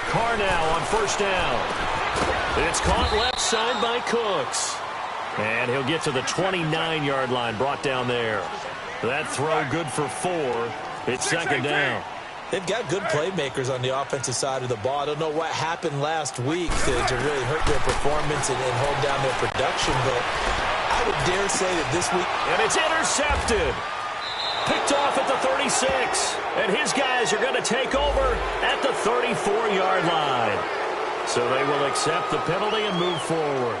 Carr now on first down. It's caught left side by Cooks. And he'll get to the 29-yard line, brought down there. That throw good for 4. It's second down. They've got good playmakers on the offensive side of the ball. I don't know what happened last week to really hurt their performance and hold down their production, but I would dare say that this week... And it's intercepted. Picked off at the 36. And his guys are going to take over at the 34-yard line. So they will accept the penalty and move forward.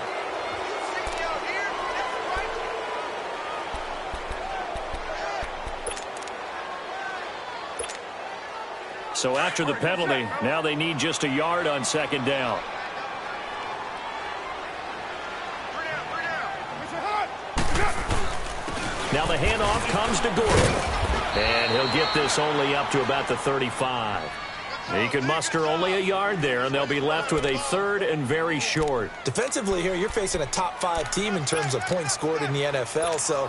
So after the penalty, now they need just a yard on second down. Now the handoff comes to Gordon. And he'll get this only up to about the 35. He can muster only a yard there, and they'll be left with a 3rd and very short. Defensively here, you're facing a top-5 team in terms of points scored in the NFL. So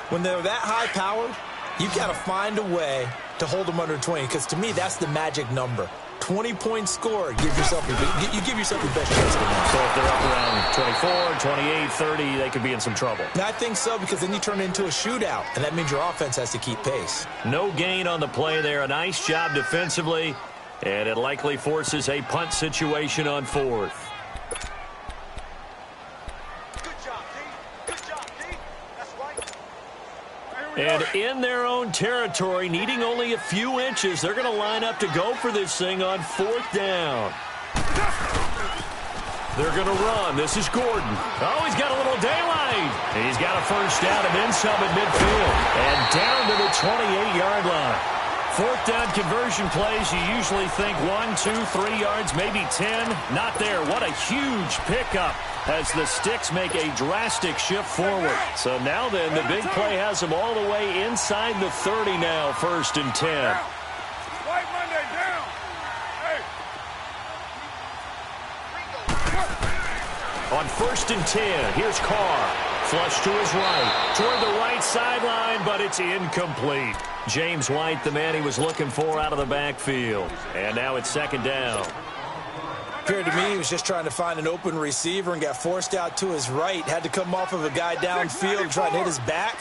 when they're that high-powered, you've got to find a way to hold them under 20, because to me, that's the magic number. 20 points scored, you give yourself your best chance to win. So if they're up around 24, 28, 30, they could be in some trouble. I think so, because then you turn it into a shootout, and that means your offense has to keep pace. No gain on the play there. A nice job defensively, and it likely forces a punt situation on 4th. And in their own territory, needing only a few inches, they're going to line up to go for this thing on 4th down. They're going to run. This is Gordon. Oh, he's got a little daylight. He's got a first down and then some at midfield. And down to the 28-yard line. 4th down conversion plays, you usually think 1, 2, 3 yards, maybe 10. Not there. What a huge pickup as the Sticks make a drastic shift forward. So now then, the big play has them all the way inside the 30 now, 1st and 10. On 1st and 10, here's Carr. Flush to his right, toward the right sideline, but it's incomplete. James White, the man he was looking for out of the backfield. And now it's 2nd down. Appeared to me he was just trying to find an open receiver and got forced out to his right. Had to come off of a guy downfield, trying to hit his back.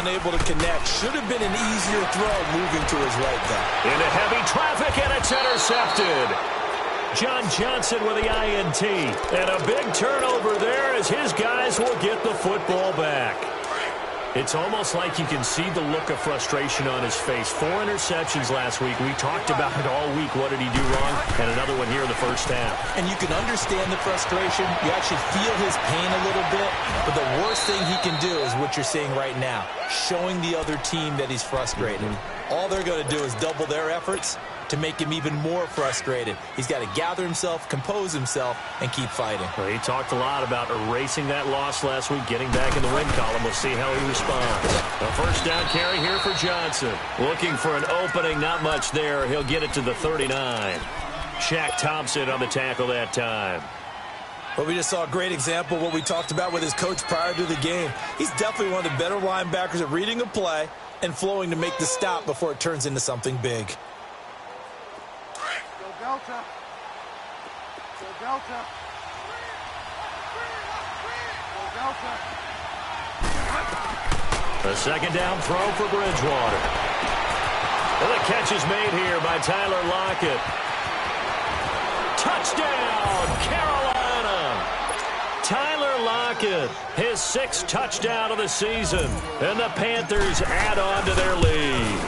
Unable to connect. Should have been an easier throw moving to his right there. Into heavy traffic, and it's intercepted. John Johnson with the INT. And a big turnover there as his guys will get the football back. It's almost like you can see the look of frustration on his face. 4 interceptions last week. We talked about it all week. What did he do wrong? And another one here in the first half. And you can understand the frustration. You actually feel his pain a little bit. But the worst thing he can do is what you're seeing right now. Showing the other team that he's frustrated. All they're going to do is double their efforts to make him even more frustrated. He's got to gather himself, compose himself, and keep fighting. Well, he talked a lot about erasing that loss last week, getting back in the win column. We'll see how he responds. A first down carry here for Johnson. Looking for an opening, not much there. He'll get it to the 39. Shaq Thompson on the tackle that time. Well, we just saw a great example of what we talked about with his coach prior to the game. He's definitely one of the better linebackers at reading a play and flowing to make the stop before it turns into something big. Delta. Go Delta. Go Delta. A 2nd down throw for Bridgewater. Well, the catch is made here by Tyler Lockett. Touchdown, Carolina. Tyler Lockett, his 6th touchdown of the season. And the Panthers add on to their lead.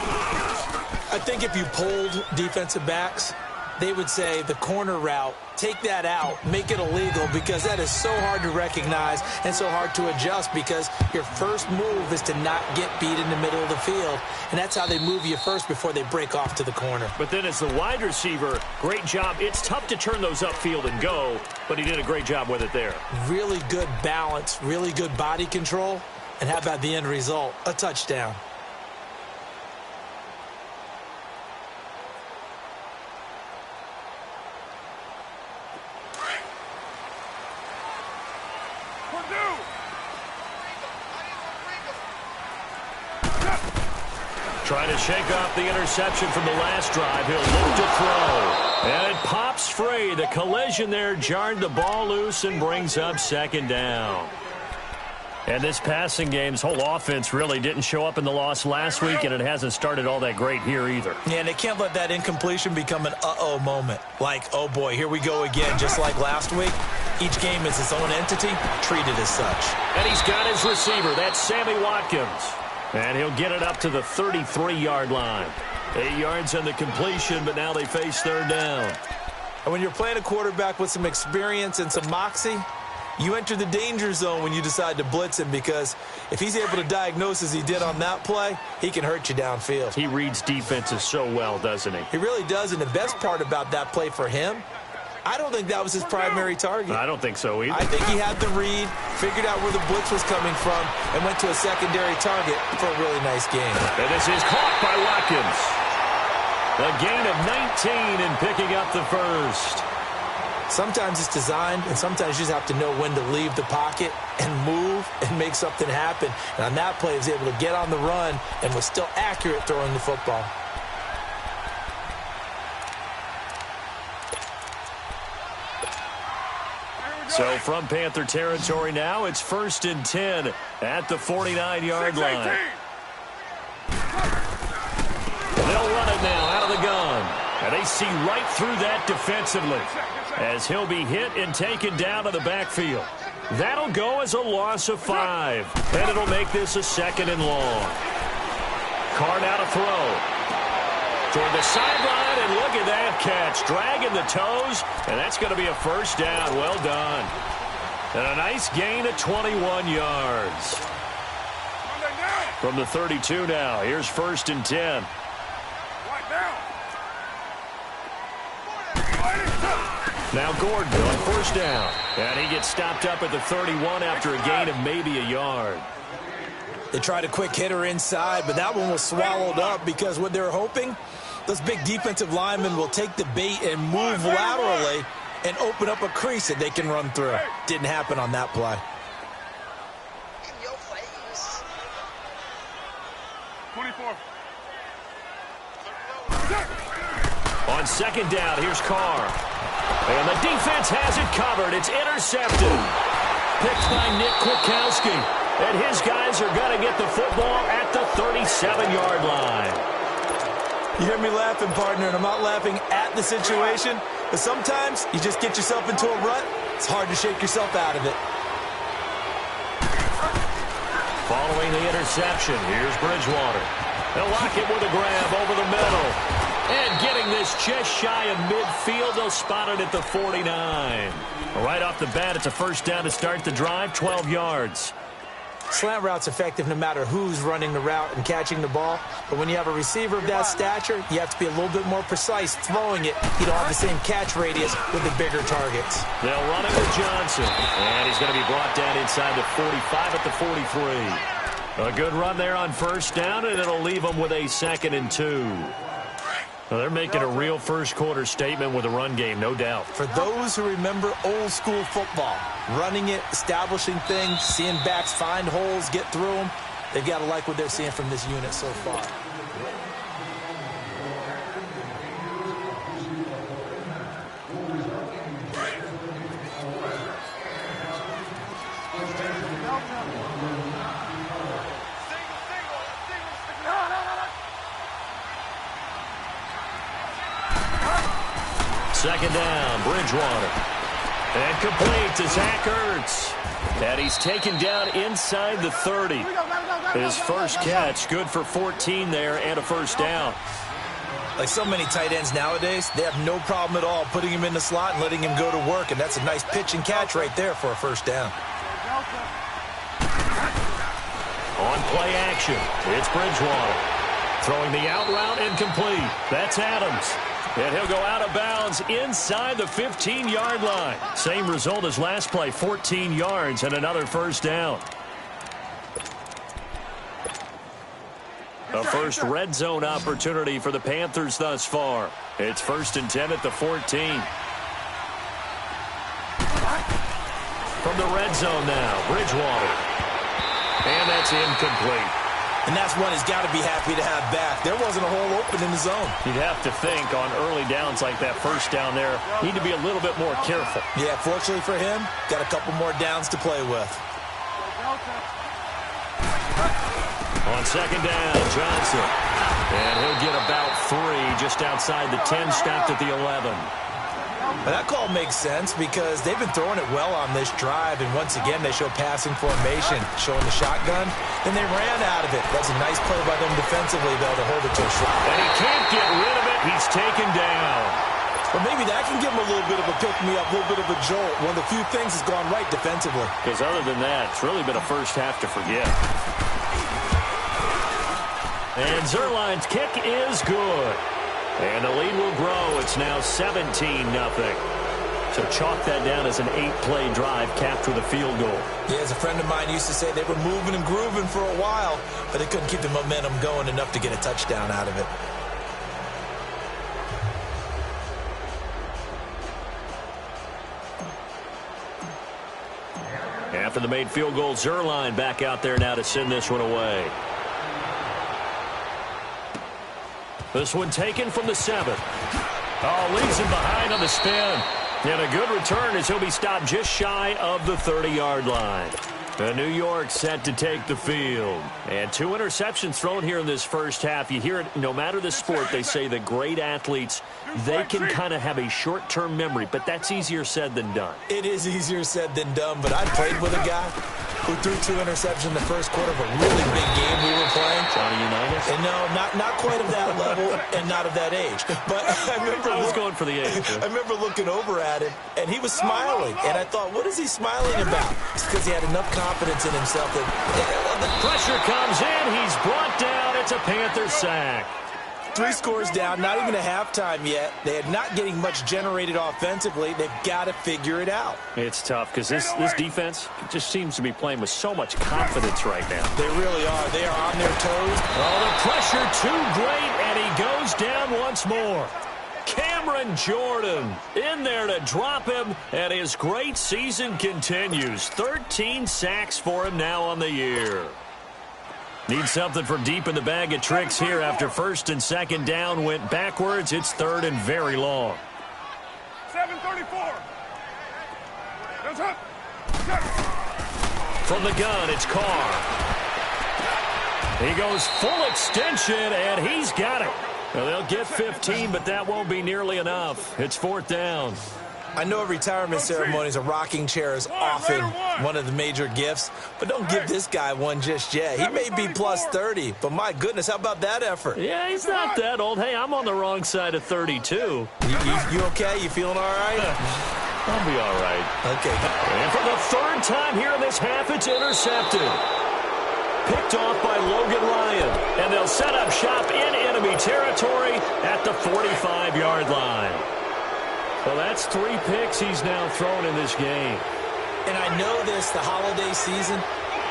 I think if you polled defensive backs, they would say the corner route, take that out, make it illegal, because that is so hard to recognize and so hard to adjust, because your first move is to not get beat in the middle of the field. And that's how they move you first before they break off to the corner. But then as the wide receiver, great job. It's tough to turn those upfield and go, but he did a great job with it there. Really good balance, really good body control. And how about the end result? A touchdown. Trying to shake off the interception from the last drive. He'll look to throw. And it pops free. The collision there jarred the ball loose and brings up second down. And this passing game's whole offense really didn't show up in the loss last week, and it hasn't started all that great here either. Yeah, and they can't let that incompletion become an uh-oh moment. Like, oh boy, here we go again, just like last week. Each game is its own entity, treated as such. And he's got his receiver. That's Sammy Watkins. And he'll get it up to the 33-yard line. 8 yards on the completion, but now they face third down. And when you're playing a quarterback with some experience and some moxie, you enter the danger zone when you decide to blitz him, because if he's able to diagnose as he did on that play, he can hurt you downfield. He reads defenses so well, doesn't he? He really does, and the best part about that play for him, I don't think that was his primary target. I don't think so either. I think he had the read, figured out where the blitz was coming from, and went to a secondary target for a really nice game. And this is caught by Watkins. A gain of 19 and picking up the first. Sometimes it's designed, and sometimes you just have to know when to leave the pocket and move and make something happen. And on that play, he was able to get on the run and was still accurate throwing the football. So from Panther territory now, it's 1st and 10 at the 49-yard line. They'll run it now out of the gun. And they see right through that defensively as he'll be hit and taken down to the backfield. That'll go as a loss of 5. And it'll make this a 2nd and long. Carr now to throw. Toward the sideline, and look at that catch. Dragging the toes, and that's going to be a first down. Well done. And a nice gain of 21 yards. From the 32 now, here's 1st and 10. Now Gordon on 1st down. And he gets stopped up at the 31 after a gain of maybe a yard. They tried a quick hitter inside, but that one was swallowed up because what they're hoping, those big defensive linemen will take the bait and move laterally and open up a crease that they can run through. Didn't happen on that play. In your face. 24. On 2nd down, here's Carr. And the defense has it covered. It's intercepted. Picked by Nick Kwiatkowski. And his guys are going to get the football at the 37-yard line. You hear me laughing, partner, and I'm not laughing at the situation, but sometimes you just get yourself into a rut. It's hard to shake yourself out of it. Following the interception, here's Bridgewater. They'll lock it with a grab over the middle. And getting this just shy of midfield, they'll spot it at the 49. Right off the bat, it's a first down to start the drive, 12 yards. Slant route's effective no matter who's running the route and catching the ball. But when you have a receiver of that stature, you have to be a little bit more precise throwing it. You don't have the same catch radius with the bigger targets. They'll run it with Johnson. And he's going to be brought down inside the 45 at the 43. A good run there on 1st down, and it'll leave them with a 2nd and 2. Well, they're making a real first-quarter statement with a run game, no doubt. For those who remember old-school football, running it, establishing things, seeing backs find holes, get through them, they've got to like what they're seeing from this unit so far. Second down, Bridgewater. And complete to Zach Ertz. And he's taken down inside the 30. His first catch, good for 14 there and a first down. Like so many tight ends nowadays, they have no problem at all putting him in the slot and letting him go to work, and that's a nice pitch and catch right there for a first down. On play action, it's Bridgewater. Throwing the out route incomplete. That's Adams. And he'll go out of bounds inside the 15-yard line. Same result as last play, 14 yards and another first down. A first red zone opportunity for the Panthers thus far. It's 1st and 10 at the 14. From the red zone now, Bridgewater. And that's incomplete. And that's one he's got to be happy to have back. There wasn't a hole open in the zone. You'd have to think on early downs like that first down there, need to be a little bit more careful. Yeah, fortunately for him, got a couple more downs to play with. On second down, Johnson. And he'll get about 3 just outside the 10, stopped at the 11. But that call makes sense because they've been throwing it well on this drive, and once again they show passing formation, showing the shotgun, and they ran out of it. That's a nice play by them defensively, though, to hold it to a shot. And he can't get rid of it. He's taken down. But maybe that can give him a little bit of a pick-me-up, a little bit of a jolt. One of the few things has gone right defensively. Because other than that, it's really been a first half to forget. And Zerline's kick is good. And the lead will grow. It's now 17-0. So chalk that down as an 8-play drive capped with a field goal. Yeah, as a friend of mine used to say, they were moving and grooving for a while, but they couldn't keep the momentum going enough to get a touchdown out of it. After the made field goal, Zerline back out there now to send this one away. This one taken from the 7. Oh, leaves him behind on the spin. And a good return as he'll be stopped just shy of the 30-yard line. New York set to take the field. And 2 interceptions thrown here in this first half. You hear it, no matter the sport, they say that great athletes, they can kind of have a short-term memory, but that's easier said than done. It is easier said than done, but I played with a guy who threw 2 interceptions in the first quarter of a really big game we were playing. Johnny Unitas? And no, not quite of that level and not of that age. But I remember I was going for the age. I remember looking over at him, and he was smiling. And I thought, what is he smiling about? It's because he had enough confidence in himself that the pressure comes in. He's brought down. It's a Panther sack. 3 scores down, not even a halftime yet. They are not getting much generated offensively. They've got to figure it out. It's tough because this defense just seems to be playing with so much confidence right now. They really are. They are on their toes. Oh, the pressure too great, and he goes down once more. Cameron Jordan in there to drop him, and his great season continues. 13 sacks for him now on the year. Need something from deep in the bag of tricks here after first and second down went backwards. It's 3rd and very long. 7:34. From the gun, it's Carr. He goes full extension, and he's got it. Well, they'll get 15, but that won't be nearly enough. It's 4th down. I know retirement ceremonies, a rocking chair is often one of the major gifts, but don't give this guy one just yet. He may be plus 30, but my goodness, how about that effort? Yeah, he's not that old. Hey, I'm on the wrong side of 32. You okay? You feeling all right? I'll be all right. Okay. And for the 3rd time here in this half, it's intercepted. Picked off by Logan Ryan, and they'll set up shop in enemy territory at the 45-yard line. Well, that's 3 picks he's now thrown in this game. And I know this, the holiday season,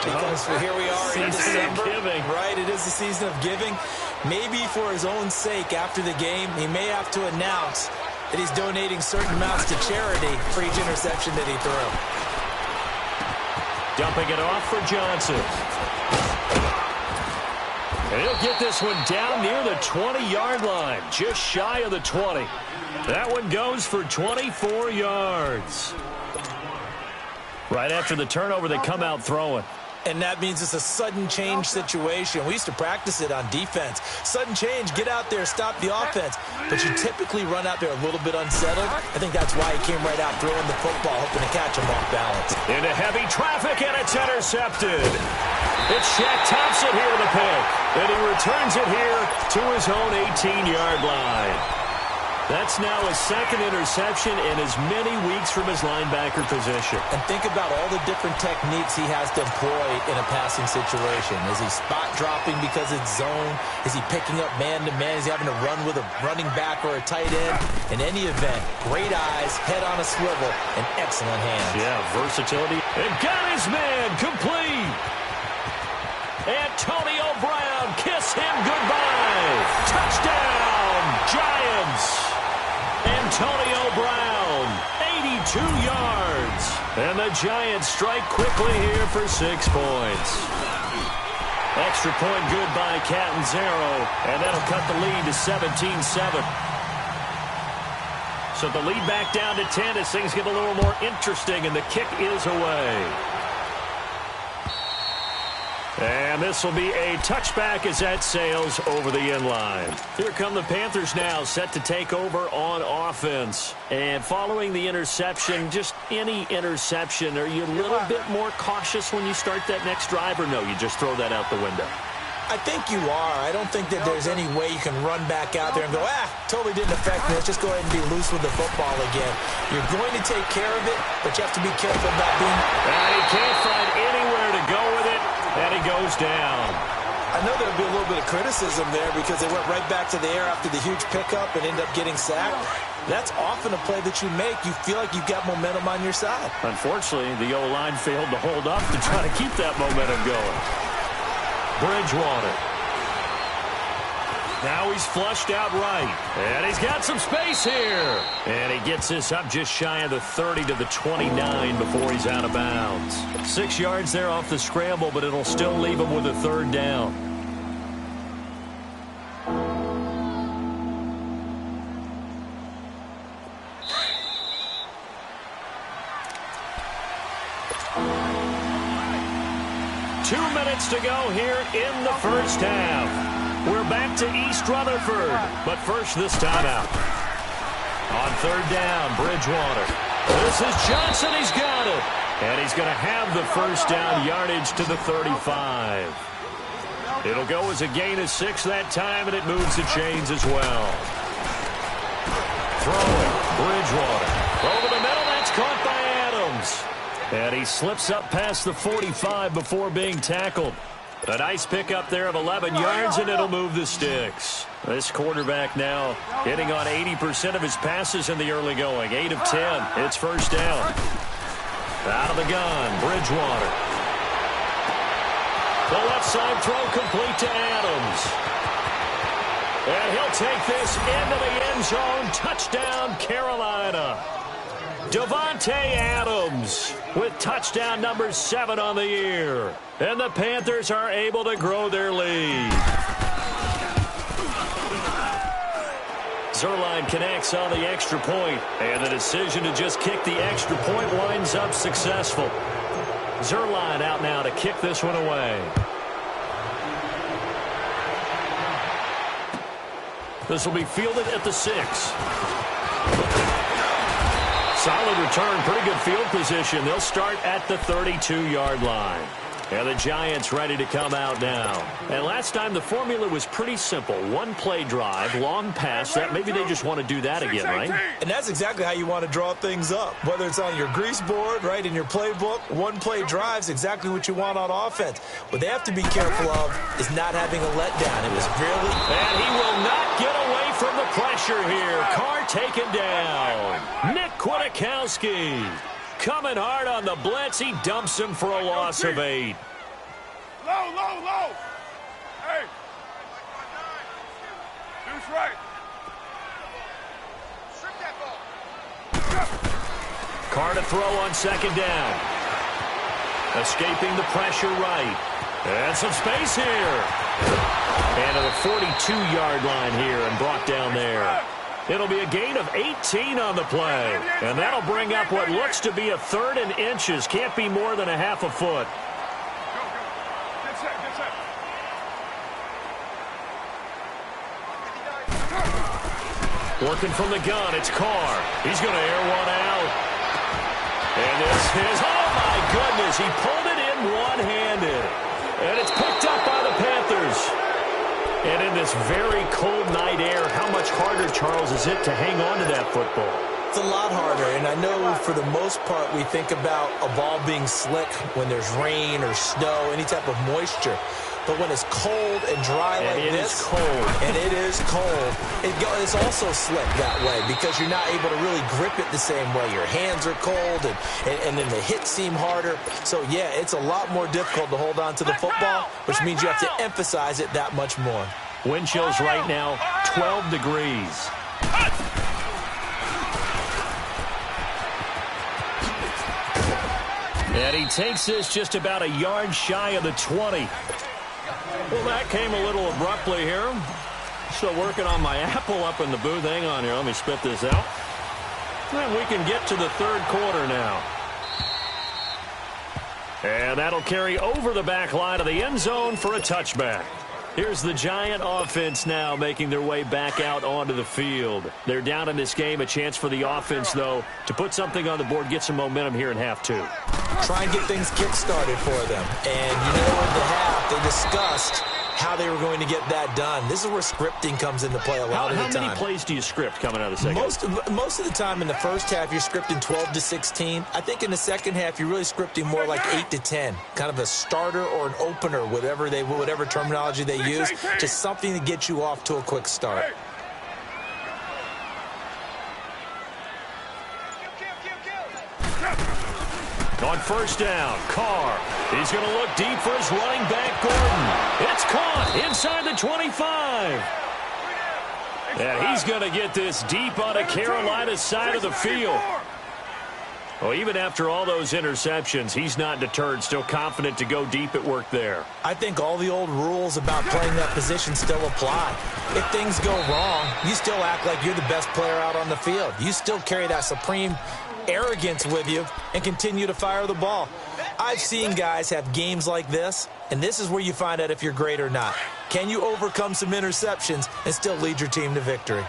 because here we are in December. Giving. Right, it is the season of giving. Maybe for his own sake after the game, he may have to announce that he's donating certain amounts to charity for each interception that he threw. Dumping it off for Johnson. And he'll get this one down near the 20-yard line, just shy of the 20. That one goes for 24 yards. Right after the turnover, they come out throwing. And that means it's a sudden change situation. We used to practice it on defense. Sudden change, get out there, stop the offense. But you typically run out there a little bit unsettled. I think that's why he came right out throwing the football, hoping to catch him off balance. Into heavy traffic, and it's intercepted. It's Shaq Thompson here with a pick. And he returns it here to his own 18-yard line. That's now his 2nd interception in as many weeks from his linebacker position. And think about all the different techniques he has to employ in a passing situation. Is he spot dropping because it's zone? Is he picking up man-to-man? Is he having to run with a running back or a tight end? In any event, great eyes, head on a swivel, and excellent hands. Yeah, versatility. And got his man complete. Antonio Brown, kiss him goodbye. Touchdown, Giants. Antonio Brown, 82 yards. And the Giants strike quickly here for 6 points. Extra point good by Catanzaro, and that'll cut the lead to 17-7. So the lead back down to 10 as things get a little more interesting, and the kick is away. And this will be a touchback as that sails over the end line. Here come the Panthers now, set to take over on offense. And following the interception, just any interception, are you a little bit more cautious when you start that next drive, or no, you just throw that out the window? I think you are. I don't think that there's any way you can run back out there and go, totally didn't affect me. Let's just go ahead and be loose with the football again. You're going to take care of it, but you have to be careful about being... And he can't find anywhere to go with it, and he goes down. I know there'll be a little bit of criticism there because they went right back to the air after the huge pickup and ended up getting sacked. That's often a play that you make. You feel like you've got momentum on your side. Unfortunately, the O-line failed to hold up to try to keep that momentum going. Bridgewater. Now he's flushed out right. And he's got some space here. And he gets this up just shy of the 30 to the 29 before he's out of bounds. 6 yards there off the scramble, but it'll still leave him with a third down. To go here in the first half. We're back to East Rutherford, but first this time out. On third down, Bridgewater. This is Johnson. He's got it. And he's going to have the first down yardage to the 35. It'll go as a gain of 6 that time, and it moves the chains as well. Throwing, Bridgewater. Over the middle, that's caught by Adams. And he slips up past the 45 before being tackled. A nice pickup there of 11 yards, and it'll move the sticks. This quarterback now hitting on 80% of his passes in the early going. 8 of 10. It's first down. Out of the gun, Bridgewater. The left side throw complete to Adams. And he'll take this into the end zone. Touchdown, Carolina. Davante Adams with touchdown number 7 on the year. And the Panthers are able to grow their lead. Zerline connects on the extra point, and the decision to just kick the extra point winds up successful. Zerline out now to kick this one away. This will be fielded at the 6. Solid return, pretty good field position. They'll start at the 32-yard line. And the Giants ready to come out now. And last time the formula was pretty simple. One play drive, long pass. That maybe they just want to do that again, right? And that's exactly how you want to draw things up. Whether it's on your grease board, right, in your playbook, one play drive's exactly what you want on offense. What they have to be careful of is not having a letdown. It was really... And he will not get away from the pressure here. Carr taken down. Nick Kwiatkowski coming hard on the blitz. He dumps him for a loss of 8. Low, low, low. Hey. Deuce right. Strip that ball. Carr to throw on second down. Escaping the pressure right. And some space here. And to the 42-yard line here and brought down there. It'll be a gain of 18 on the play. And that'll bring up what looks to be a 3rd and inches. Can't be more than a half a foot. Get set, get set. Working from the gun, it's Carr. He's going to air one out. And this is, oh my goodness, he pulled it in one-handed. And it's picked up by the Panthers. And in this very cold night air, how much harder, Charles, is it to hang on to that football? It's a lot harder, and I know for the most part we think about a ball being slick when there's rain or snow, any type of moisture. But when it's cold and dry like this, it is cold. And it is cold, it's also slick that way because you're not able to really grip it the same way. Your hands are cold, and then the hits seem harder. So, yeah, it's a lot more difficult to hold on to the football, which means you have to emphasize it that much more. Wind chills right now, 12 degrees. And he takes this just about a yard shy of the 20. Well, that came a little abruptly here. Still working on my apple up in the booth. Hang on here. Let me spit this out. And we can get to the third quarter now. And that'll carry over the back line of the end zone for a touchback. Here's the Giant offense now making their way back out onto the field. They're down in this game. A chance for the offense, though, to put something on the board, get some momentum here in half two. Try and get things kick-started for them. And you know, in the half, they discussed how they were going to get that done. This is where scripting comes into play a lot of the time. How many plays do you script coming out of the second half? Most of the time in the first half, you're scripting 12 to 16. I think in the second half, you're really scripting more like 8 to 10. Kind of a starter or an opener, whatever terminology they use, just something to get you off to a quick start. On first down, Carr. He's going to look deep for his running back, Gordon. It's caught inside the 25. And he's going to get this deep on a Carolina side of the field. Well, even after all those interceptions, he's not deterred, still confident to go deep at work there. I think all the old rules about playing that position still apply. If things go wrong, you still act like you're the best player out on the field. You still carry that supreme arrogance with you and continue to fire the ball. I've seen guys have games like this, and this is where you find out if you're great or not. Can you overcome some interceptions and still lead your team to victory?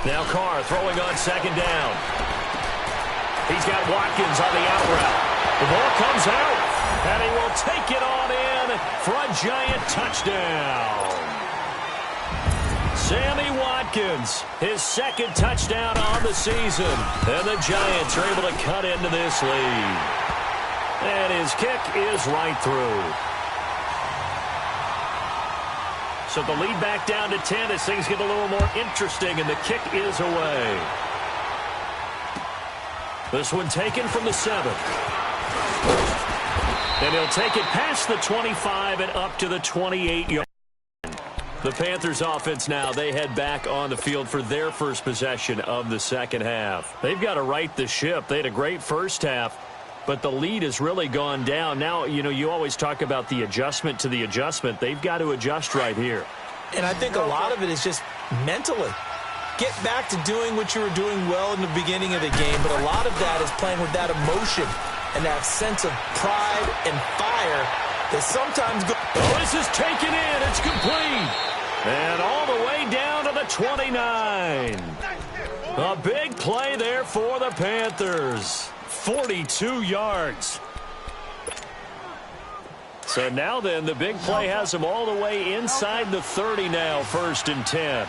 Now Carr throwing on second down. He's got Watkins on the out route. The ball comes out, and he will take it on in for a Giant touchdown. Sammy Watkins, his second touchdown on the season. And the Giants are able to cut into this lead. And his kick is right through. So the lead back down to 10 as things get a little more interesting, and the kick is away. This one taken from the 7. And he'll take it past the 25 and up to the 28-yard. The Panthers offense now, they head back on the field for their first possession of the second half. They've got to right the ship. They had a great first half, but the lead has really gone down. Now, you know, you always talk about the adjustment to the adjustment. They've got to adjust right here. And I think a lot of it is just mentally. Get back to doing what you were doing well in the beginning of the game, but a lot of that is playing with that emotion and that sense of pride and fire that sometimes goes. Oh, this is taken in. It's complete. And all the way down to the 29. A big play there for the Panthers. 42 yards. So now then, the big play has them all the way inside the 30 now, 1st and 10.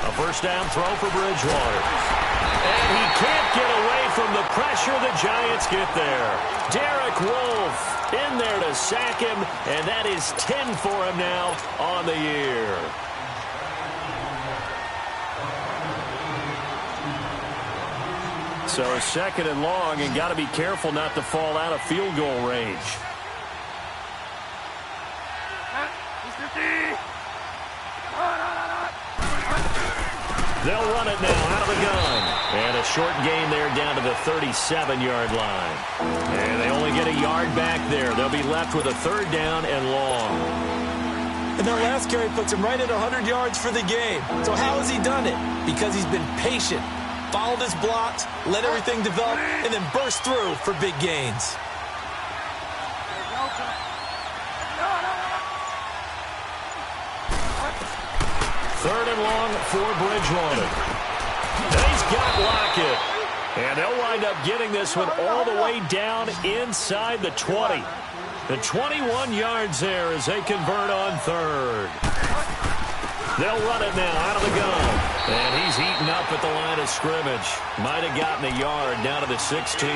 A first down throw for Bridgewater. And he can't get away from the pressure. The Giants get there. Derek Wolfe in there to sack him, and that is 10 for him now on the year. So 2nd and long, and got to be careful not to fall out of field goal range. They'll run it now out of the gun. And a short gain there down to the 37-yard line. And they only get a yard back there. They'll be left with a 3rd down and long. And that last carry puts him right at 100 yards for the game. So how has he done it? Because he's been patient, followed his blocks, let everything develop, and then burst through for big gains. Third and long for Bridgewater. He's got Lockett. And they'll wind up getting this one all the way down inside the 20. The 21 yards there as they convert on 3rd. They'll run it now out of the gun. And he's eaten up at the line of scrimmage. Might have gotten a yard down to the 16.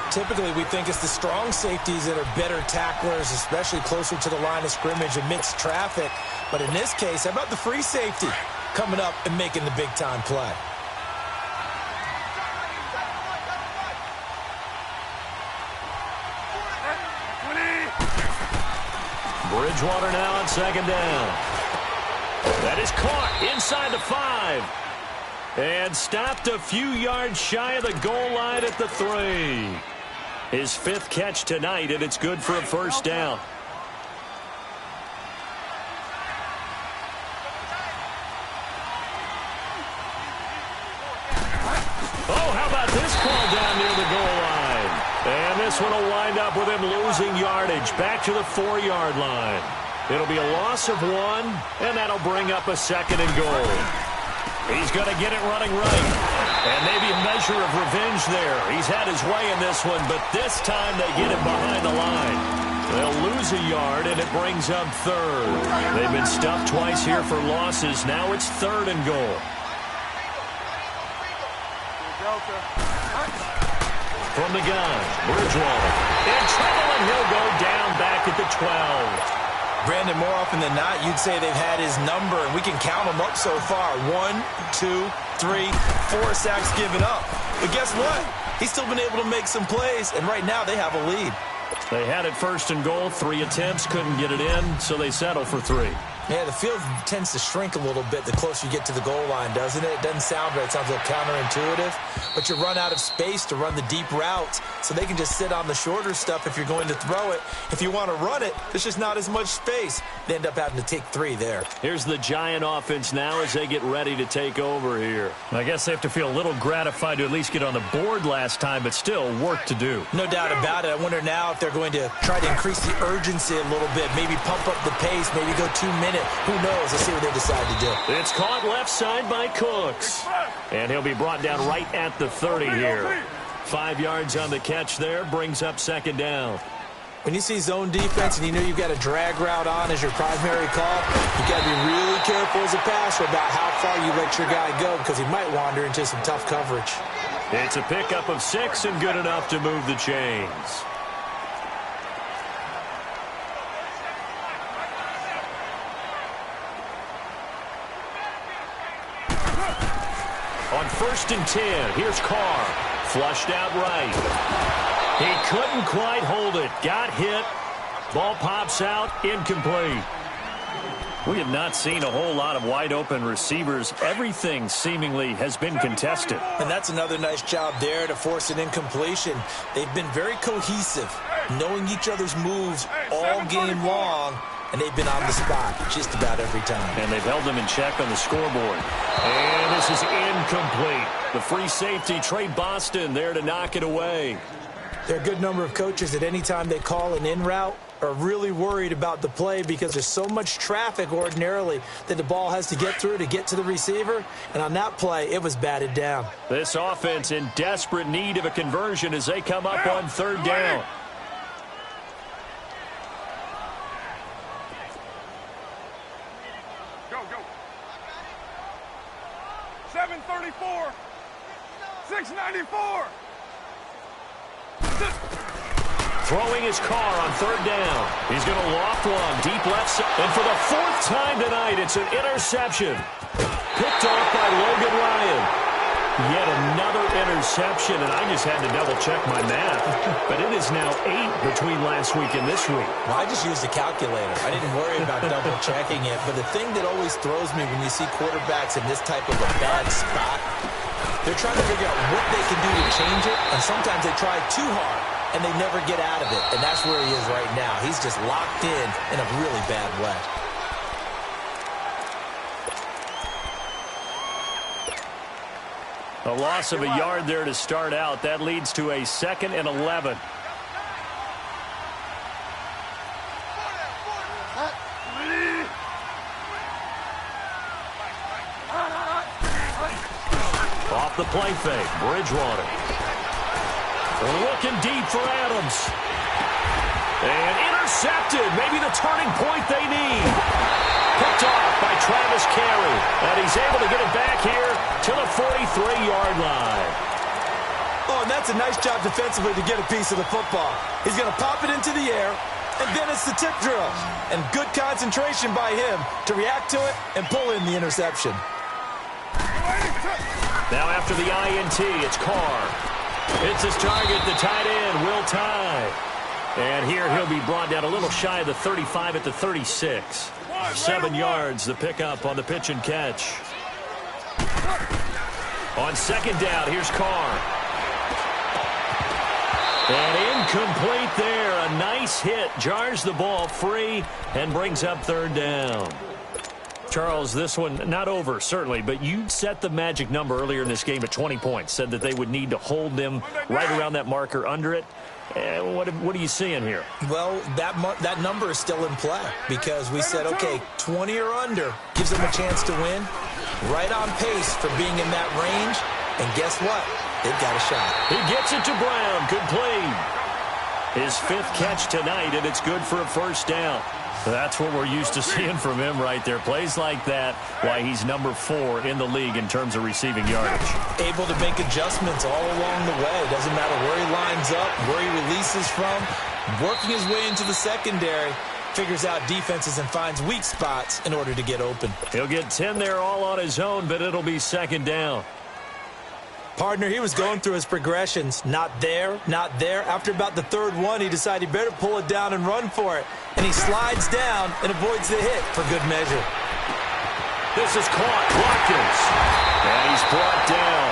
Typically, we think it's the strong safeties that are better tacklers, especially closer to the line of scrimmage amidst traffic. But in this case, how about the free safety coming up and making the big-time play? Bridgewater now on 2nd down. That is caught inside the 5. And stopped a few yards shy of the goal line at the 3. His 5th catch tonight, and it's good for a first down. Oh, how about this call down near the goal line? And this one will wind up with him losing yardage back to the 4-yard line. It'll be a loss of 1, and that'll bring up a 2nd and goal. He's going to get it running right. And maybe a measure of revenge there. He's had his way in this one, but this time they get him behind the line. They'll lose a yard, and it brings up 3rd. They've been stuffed twice here for losses. Now it's 3rd and goal. From the gun, Bridgewater. In trouble, and he'll go down back at the 12. Brandon, more often than not, you'd say they've had his number, and we can count them up so far. 1, 2, 3, 4 sacks given up. But guess what? He's still been able to make some plays, and right now they have a lead. They had it 1st and goal, 3 attempts, couldn't get it in, so they settle for 3. Yeah, the field tends to shrink a little bit the closer you get to the goal line, doesn't it? It doesn't sound right. It sounds a little counterintuitive. But you run out of space to run the deep routes, so they can just sit on the shorter stuff if you're going to throw it. If you want to run it, there's just not as much space. They end up having to take 3 there. Here's the Giant offense now as they get ready to take over here. I guess they have to feel a little gratified to at least get on the board last time, but still work to do. No doubt about it. I wonder now if they're going to try to increase the urgency a little bit, maybe pump up the pace, maybe go 2-minute. Who knows? Let's see what they decide to do. It's caught left side by Cooks. And he'll be brought down right at the 30 here. 5 yards on the catch there, brings up 2nd down. When you see zone defense and you know you've got a drag route on as your primary call, you've got to be really careful as a passer about how far you let your guy go because he might wander into some tough coverage. It's a pickup of 6 and good enough to move the chains. On 1st and 10, here's Carr. Flushed out right. He couldn't quite hold it. Got hit. Ball pops out. Incomplete. We have not seen a whole lot of wide-open receivers. Everything seemingly has been contested. And that's another nice job there to force an incompletion. They've been very cohesive, knowing each other's moves all game long, and they've been on the spot just about every time. And they've held them in check on the scoreboard. And this is incomplete. The free safety, Trey Boston, there to knock it away. There are a good number of coaches at any time they call an in route are really worried about the play because there's so much traffic ordinarily that the ball has to get through to get to the receiver. And on that play, it was batted down. This offense in desperate need of a conversion as they come up on 3rd down. Go, go. 734. 694. Throwing his car on 3rd down. He's going to loft one deep left side. And for the 4th time tonight, it's an interception. Picked off by Logan Ryan. Yet another interception, and I just had to double-check my math. But it is now 8 between last week and this week. Well, I just used a calculator. I didn't worry about double-checking it. But the thing that always throws me when you see quarterbacks in this type of a bad spot, they're trying to figure out what they can do to change it, and sometimes they try too hard, and they never get out of it. And that's where he is right now. He's just locked in a really bad way. A loss of a yard there to start out. That leads to a 2nd and 11. Off the play fake, Bridgewater. Looking deep for Adams. And intercepted. Maybe the turning point they need. Picked off by Travis Carey. And he's able to get it back here to the 43-yard line. Oh, and that's a nice job defensively to get a piece of the football. He's going to pop it into the air, and then it's the tip drill. And good concentration by him to react to it and pull in the interception. Now after the INT, it's Carr. It's his target, the tight end, Will Tye. And here he'll be brought down a little shy of the 35 at the 36. 7 yards, the pickup on the pitch and catch. On second down, here's Carr. And incomplete there. A nice hit. Jars the ball free and brings up third down. Charles, this one not over, certainly, but you set the magic number earlier in this game at 20 points. Said that they would need to hold them right around that marker under it. What are you seeing here? Well, that number is still in play because we said, okay, 20 or under gives them a chance to win. Right on pace for being in that range. And guess what? They've got a shot. He gets it to Brown. Good play. His 5th catch tonight, and it's good for a first down. That's what we're used to seeing from him right there. Plays like that, why he's number 4 in the league in terms of receiving yardage. Able to make adjustments all along the way. Doesn't matter where he lines up, where he releases from. Working his way into the secondary. Figures out defenses and finds weak spots in order to get open. He'll get 10 there all on his own, but it'll be second down. Partner, he was going through his progressions. Not there, not there. After about the 3rd one, he decided he better pull it down and run for it. And he slides down and avoids the hit for good measure. This is caught. Watkins. And he's brought down.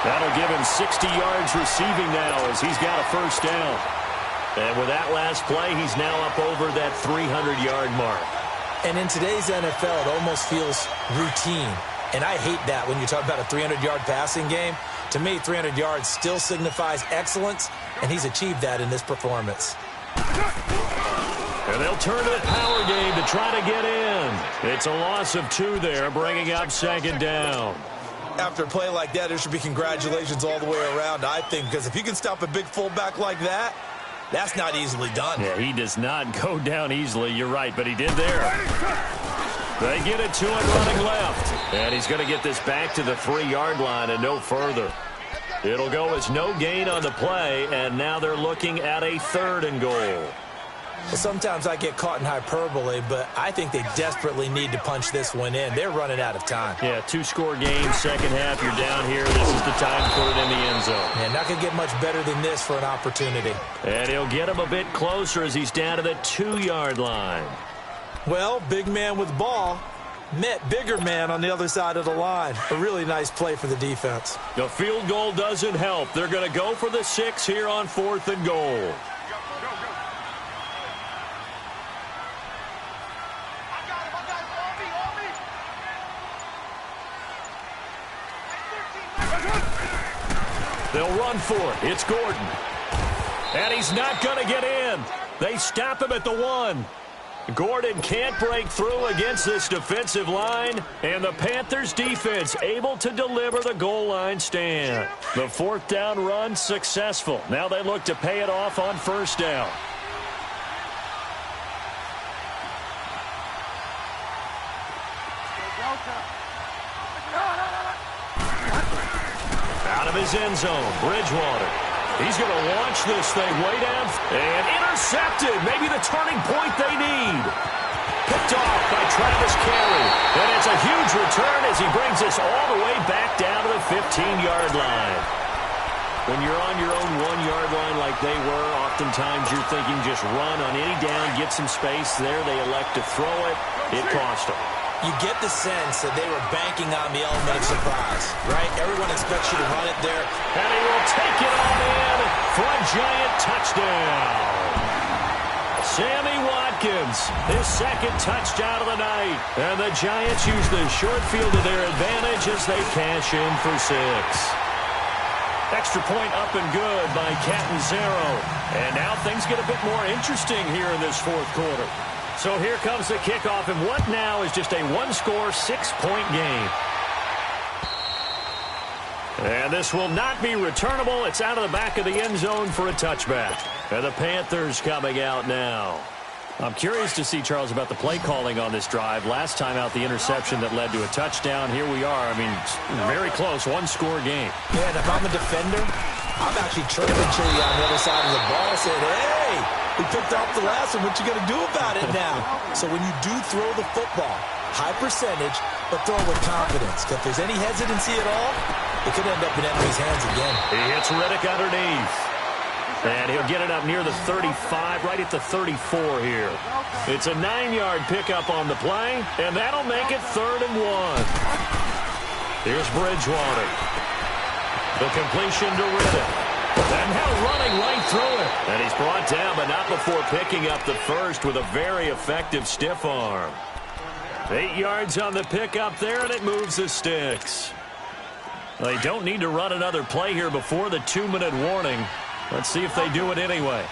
That'll give him 60 yards receiving now as he's got a first down. And with that last play, he's now up over that 300-yard mark. And in today's NFL, it almost feels routine. And I hate that when you talk about a 300-yard passing game. To me, 300 yards still signifies excellence, and he's achieved that in this performance. And they'll turn to the power game to try to get in. It's a loss of 2 there, bringing up second down. After a play like that, there should be congratulations all the way around, I think, because if you can stop a big fullback like that, that's not easily done. Yeah, he does not go down easily. You're right, but he did there. They get it to him running left. And he's going to get this back to the 3-yard line and no further. It'll go as no gain on the play, and now they're looking at a 3rd and goal. Well, sometimes I get caught in hyperbole, but I think they desperately need to punch this one in. They're running out of time. Yeah, 2-score game, second half. You're down here. This is the time to put it in the end zone. Yeah, not going to get much better than this for an opportunity. And he'll get him a bit closer as he's down to the 2-yard line. Well, big man with ball met bigger man on the other side of the line. A really nice play for the defense. The field goal doesn't help. They're going to go for the 6 here on 4th and goal. They'll run for it. It's Gordon. And he's not going to get in. They stop him at the 1. Gordon can't break through against this defensive line, and the Panthers defense able to deliver the goal line stand. The 4th down run successful. Now they look to pay it off on first down. Out of his end zone, Bridgewater. He's going to launch this thing way down and intercepted. Maybe the turning point they need. Picked off by Travis Carey. And it's a huge return as he brings us all the way back down to the 15-yard line. When you're on your own 1-yard line like they were, oftentimes you're thinking just run on any down, get some space there. They elect to throw it. It cost them. You get the sense that they were banking on the element of surprise, right? Everyone expects you to run it there. And he will take it on in for a giant touchdown. Sammy Watkins, his 2nd touchdown of the night. And the Giants use the short field to their advantage as they cash in for 6. Extra point up and good by Catanzaro. And now things get a bit more interesting here in this 4th quarter. So here comes the kickoff, and what now is just a 1-score, 6-point game. And this will not be returnable. It's out of the back of the end zone for a touchback. And the Panthers coming out now. I'm curious to see, Charles, about the play calling on this drive. Last time out, the interception that led to a touchdown. Here we are. I mean, very close, 1-score game. Yeah, and if I'm a defender, I'm actually chirping to you on the other side of the ball. I said, hey, we picked off the last one. What you going to do about it now? So when you do throw the football, high percentage, but throw with confidence. Because if there's any hesitancy at all, it could end up in enemy's hands again. He hits Riddick underneath. And he'll get it up near the 35, right at the 34 here. It's a 9-yard pickup on the play, and that'll make it 3rd and 1. Here's Bridgewater. The completion to Riddick. And now running right through it. And he's brought down, but not before picking up the first with a very effective stiff arm. 8 yards on the pickup there, and it moves the sticks. They don't need to run another play here before the 2-minute warning. Let's see if they do it anyway.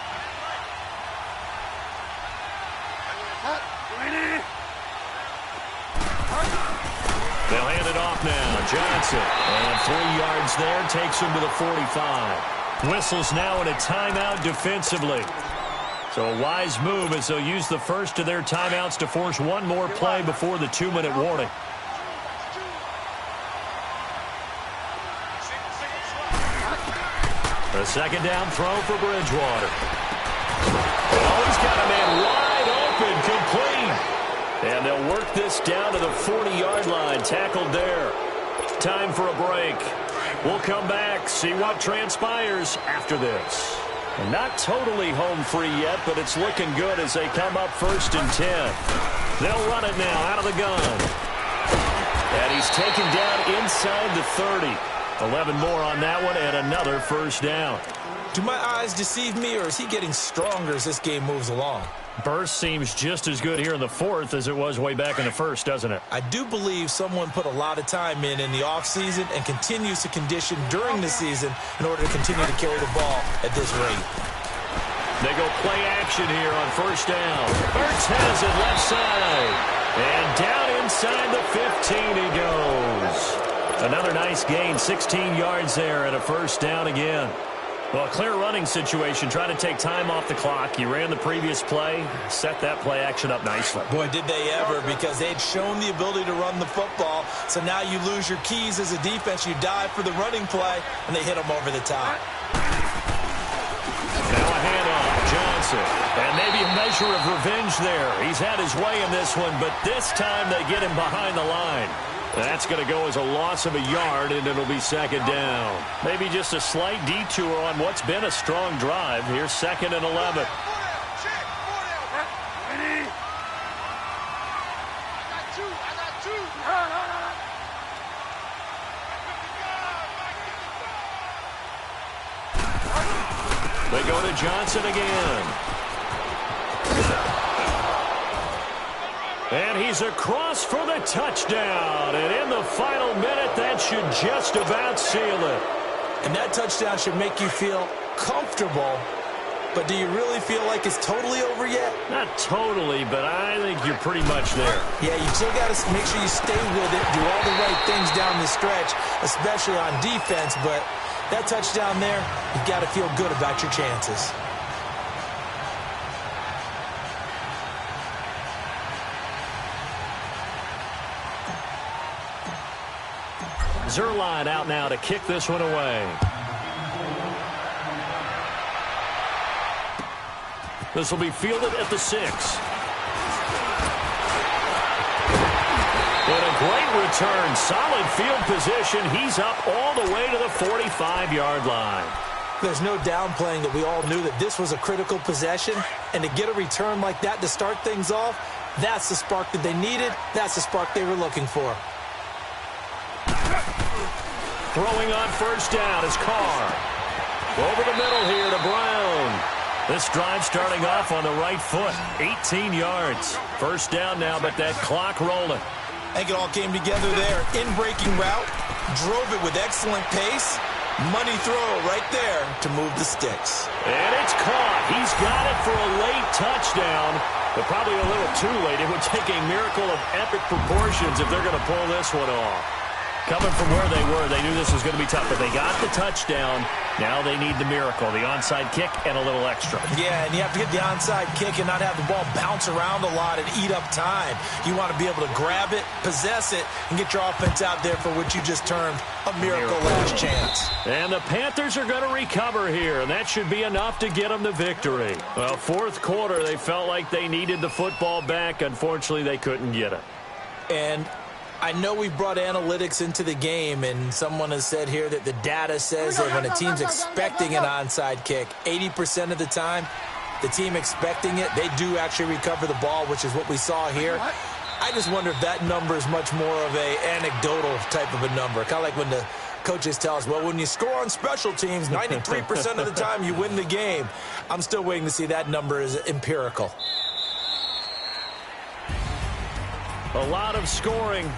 They'll hand it off now. Johnson. And 3 yards there. Takes him to the 45. Whistles now in a timeout defensively. So a wise move as they'll use the first of their timeouts to force one more play before the 2-minute warning. A second down throw for Bridgewater. Oh, he's got a man wide open, complete. And they'll work this down to the 40-yard line, tackled there. Time for a break. We'll come back, see what transpires after this. Not totally home free yet, but it's looking good as they come up 1st and 10. They'll run it now out of the gun. And he's taken down inside the 30. 11 more on that one and another first down. Do my eyes deceive me, or is he getting stronger as this game moves along? Burst seems just as good here in the 4th as it was way back in the 1st, doesn't it? I do believe someone put a lot of time in the offseason and continues to condition during the season in order to continue to carry the ball at this rate. They go play action here on 1st down. Burst has it left side. And down inside the 15 he goes. Another nice gain, 16 yards there and a first down again. Well, clear running situation, trying to take time off the clock. You ran the previous play, set that play action up nicely. Boy, did they ever, because they'd shown the ability to run the football. So now you lose your keys as a defense. You dive for the running play, and they hit them over the top. Now a handoff, Johnson. And maybe a measure of revenge there. He's had his way in this one, but this time they get him behind the line. That's going to go as a loss of a yard, and it'll be second down. Maybe just a slight detour on what's been a strong drive. Here's 2nd and 11. They go to Johnson again. And he's across for the touchdown. And in the final minute, that should just about seal it. And that touchdown should make you feel comfortable. But do you really feel like it's totally over yet? Not totally, but I think you're pretty much there. Yeah, you still got to make sure you stay with it, do all the right things down the stretch, especially on defense. But that touchdown there, you've got to feel good about your chances. Zuerlein out now to kick this one away. This will be fielded at the 6. And a great return. Solid field position. He's up all the way to the 45-yard line. There's no downplaying that we all knew that this was a critical possession. And to get a return like that to start things off, that's the spark that they needed. That's the spark they were looking for. Throwing on first down is Carr. Over the middle here to Brown. This drive starting off on the right foot. 18 yards. First down now, but that clock rolling. I think it all came together there. In-breaking route. Drove it with excellent pace. Money throw right there to move the sticks. And it's caught. He's got it for a late touchdown. But probably a little too late. It would take a miracle of epic proportions if they're going to pull this one off. Coming from where they were, they knew this was going to be tough, but they got the touchdown. Now they need the miracle, the onside kick and a little extra. Yeah, and you have to get the onside kick and not have the ball bounce around a lot and eat up time. You want to be able to grab it, possess it, and get your offense out there for what you just termed a miracle last chance. And the Panthers are going to recover here, and that should be enough to get them the victory. Well, 4th quarter, they felt like they needed the football back. Unfortunately, they couldn't get it. And I know we brought analytics into the game, and someone has said here that the data says that when a team's expecting an onside kick, 80% of the time, the team expecting it, they do actually recover the ball, which is what we saw here. I just wonder if that number is much more of a anecdotal type of a number, kind of like when the Coaches tell us, well, when you score on special teams, 93% of the time you win the game. I'm still waiting to see that number is empirical. A lot of scoring.